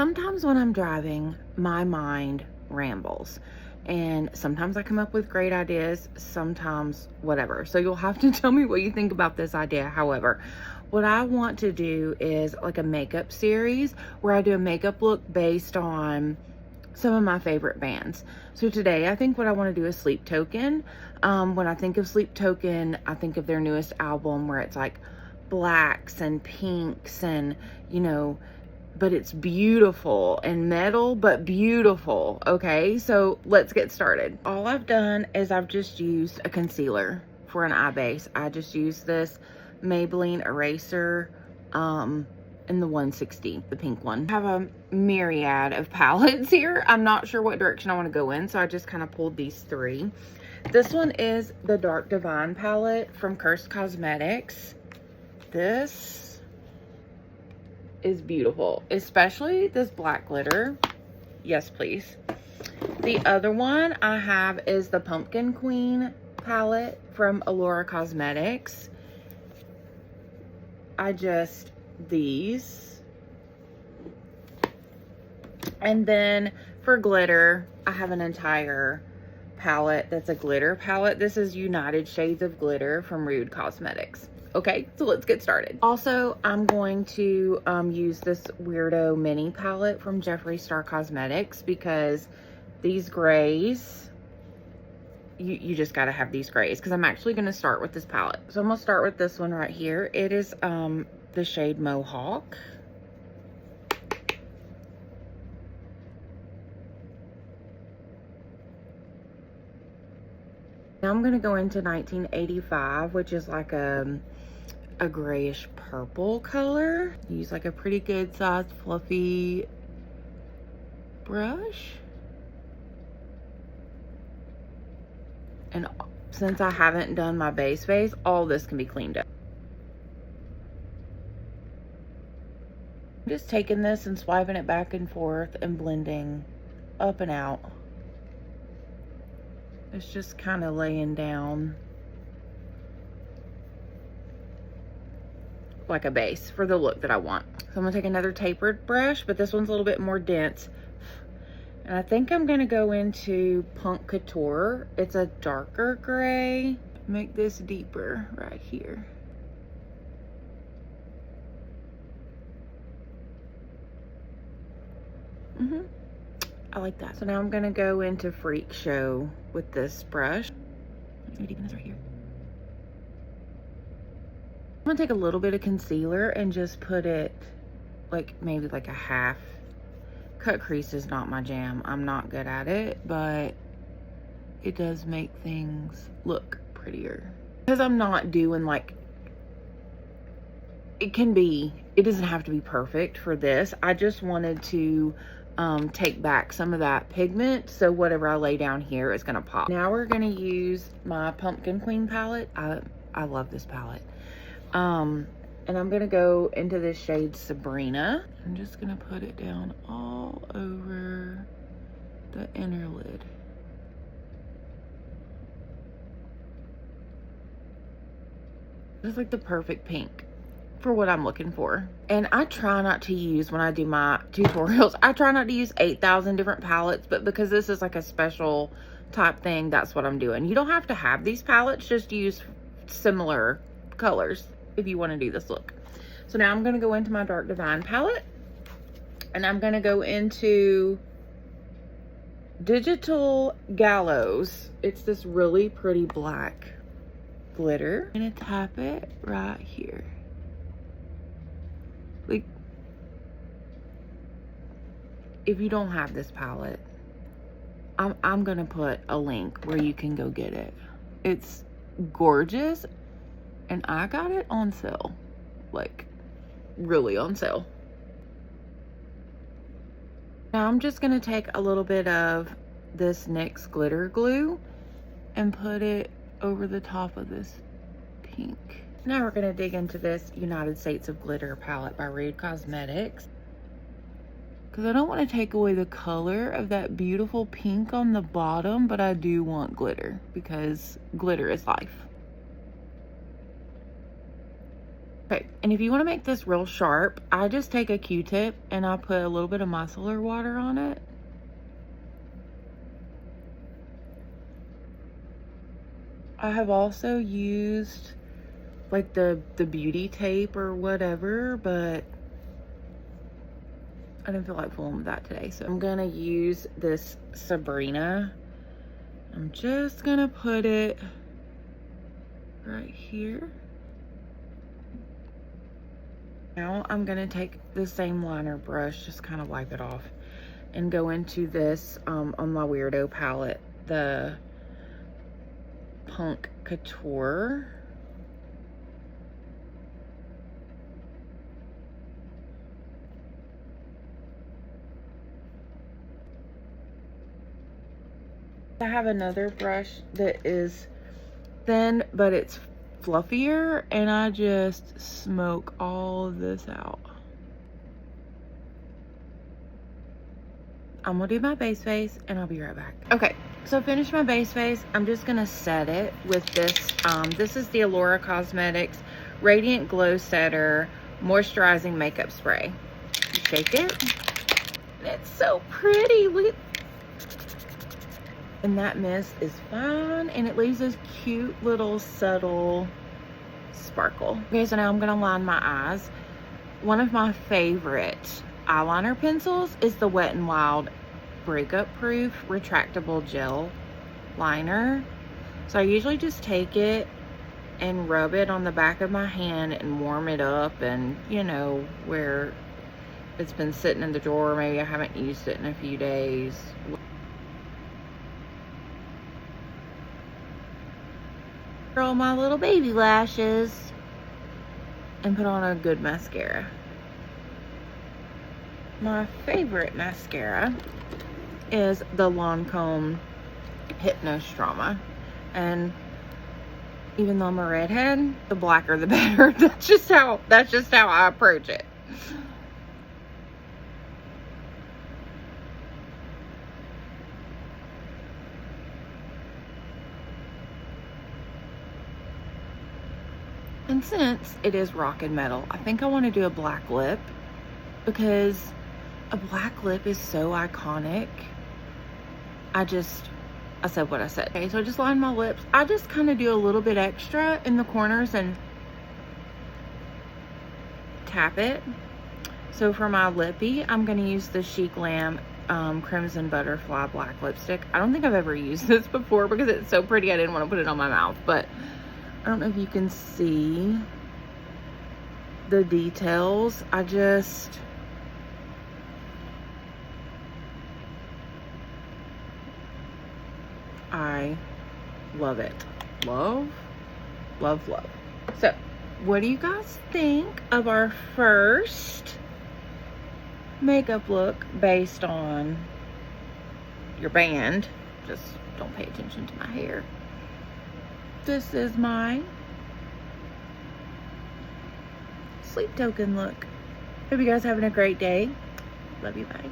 Sometimes when I'm driving, my mind rambles. And sometimes I come up with great ideas, sometimes whatever. So you'll have to tell me what you think about this idea. However, what I want to do is like a makeup series where I do a makeup look based on some of my favorite bands. So today I think what I want to do is Sleep Token. When I think of Sleep Token, I think of their newest album where it's like blacks and pinks and, you know, but it's beautiful and metal, but beautiful. Okay, so let's get started. All I've done is I've just used a concealer for an eye base. I just used this Maybelline eraser in the 160, the pink one. I have a myriad of palettes here. I'm not sure what direction I want to go in, so I just kind of pulled these three. This one is the Dark Divine palette from Cursed Cosmetics. This is beautiful, especially this black glitter. Yes, please. The other one I have is the Pumpkin Queen palette from Alora Cosmetics. These. And then for glitter, I have an entire palette that's a glitter palette. This is United Shades of Glitter from Rude Cosmetics. Okay, so let's get started. Also, I'm going to use this Weirdo mini palette from Jeffree Star Cosmetics because these grays, you just gotta have these grays, because I'm actually gonna start with this palette. So I'm gonna start with this one right here. It is the shade Mohawk. Now I'm gonna go into 1985, which is like a grayish purple color. Use like a pretty good sized fluffy brush. And since I haven't done my base face, all this can be cleaned up. I'm just taking this and swiping it back and forth and blending up and out. It's just kind of laying down like a base for the look that I want. So I'm gonna take another tapered brush, but this one's a little bit more dense. And I think I'm gonna go into Punk Couture. It's a darker gray. Make this deeper right here. I like that. So now I'm gonna go into Freak Show with this brush. I'm gonna deepen this right here. I'm gonna take a little bit of concealer and just put it like maybe like a half. Cut crease is not my jam. I'm not good at it, but it does make things look prettier. Because I'm not doing like, it doesn't have to be perfect for this. I just wanted to take back some of that pigment, so whatever I lay down here is gonna pop. Now we're gonna use my Pumpkin Queen palette. I love this palette. And I'm gonna go into this shade Sabrina. I'm just gonna put it down all over the inner lid. It's like the perfect pink for what I'm looking for. And I try not to use, when I do my tutorials, I try not to use 8,000 different palettes, but because this is like a special type thing, that's what I'm doing. You don't have to have these palettes, just use similar colors if you want to do this look. So now I'm going to go into my Dark Divine palette, and I'm going to go into Digital Gallows. It's this really pretty black glitter. I'm going to tap it right here. Like, if you don't have this palette, I'm gonna put a link where you can go get it. It's gorgeous, and I got it on sale, like really on sale. Now I'm just gonna take a little bit of this NYX glitter glue and put it over the top of this pink. Now we're gonna dig into this United States of Glitter palette by Rude Cosmetics, because I don't want to take away the color of that beautiful pink on the bottom, but I do want glitter because glitter is life. Okay, and if you want to make this real sharp, I just take a Q-tip and I put a little bit of micellar water on it. I have also used like the beauty tape or whatever, but I didn't feel like fooling with that today. So I'm gonna use this Sabrina. I'm just gonna put it right here. Now I'm gonna take the same liner brush, just kind of wipe it off, and go into this on my Weirdo palette, the Punk Couture. I have another brush that is thin, but it's fluffier, and I just smoke all of this out. I'm gonna do my base face and I'll be right back. Okay, so I finished my base face. I'm just gonna set it with this. This is the Alora Cosmetics Radiant Glow Setter Moisturizing Makeup Spray. You shake it, and it's so pretty. Look, and that mist is fine, and it leaves this cute little subtle sparkle. Okay, so now I'm gonna line my eyes. One of my favorite eyeliner pencils is the Wet n Wild Breakup Proof Retractable Gel Liner. So I usually just take it and rub it on the back of my hand and warm it up, and you know, where it's been sitting in the drawer, maybe I haven't used it in a few days. Curl my little baby lashes and put on a good mascara. My favorite mascara is the Lancome Hypnose Drama, and even though I'm a redhead, the blacker the better. That's just how I approach it. And since it is rock and metal, I think I want to do a black lip, because a black lip is so iconic. I said what I said. Okay, so I just line my lips. I just kind of do a little bit extra in the corners and tap it. So for my lippy, I'm going to use the Chic Lamb Crimson Butterfly Black Lipstick. I don't think I've ever used this before because it's so pretty I didn't want to put it on my mouth, but I don't know if you can see the details. I love it. Love, love, love. So, what do you guys think of our first makeup look based on your band? Just don't pay attention to my hair. This is my sleep token look. Hope you guys having a great day. Love you, bye.